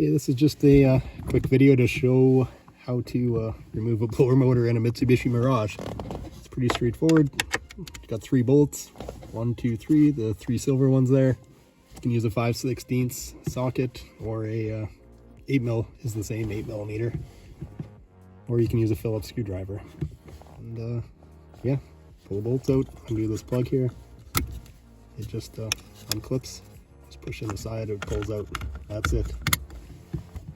Okay, this is just a quick video to show how to remove a blower motor in a Mitsubishi Mirage. It's pretty straightforward. It's got 3 bolts, 1, 2, 3, the 3 silver ones there. You can use a 5/16 socket, or a 8mm is the same, 8mm. Or you can use a Phillips screwdriver. And yeah, pull the bolts out, undo this plug here. It just unclips. Just push in the side, it pulls out. That's it.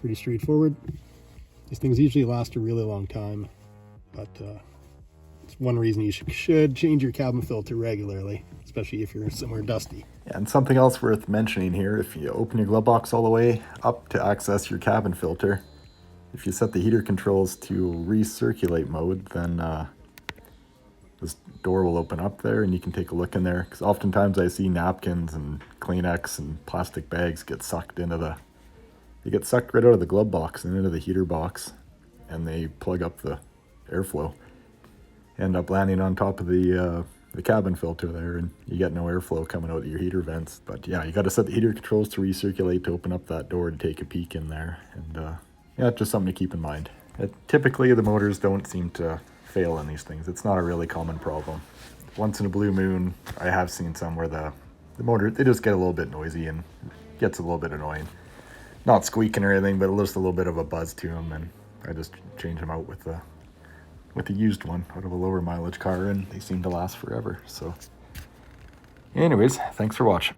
Pretty straightforward. These things usually last a really long time, but it's one reason you should change your cabin filter regularly, especially if you're somewhere dusty. Yeah, and something else worth mentioning here, if you open your glove box all the way up to access your cabin filter, if you set the heater controls to recirculate mode, then this door will open up there and you can take a look in there, because oftentimes I see napkins and Kleenex and plastic bags get sucked into they get sucked right out of the glove box and into the heater box, and they plug up the airflow. End up landing on top of the cabin filter there, and you get no airflow coming out of your heater vents. But yeah, you got to set the heater controls to recirculate to open up that door to take a peek in there. And yeah, just something to keep in mind. Typically the motors don't seem to fail in these things. It's not a really common problem. Once in a blue moon, I have seen some where the motor, they just get a little bit noisy and gets a little bit annoying. Not squeaking or anything, but just a little bit of a buzz to them, and I just change them out with the used one out of a lower mileage car, and they seem to last forever. So anyways, thanks for watching.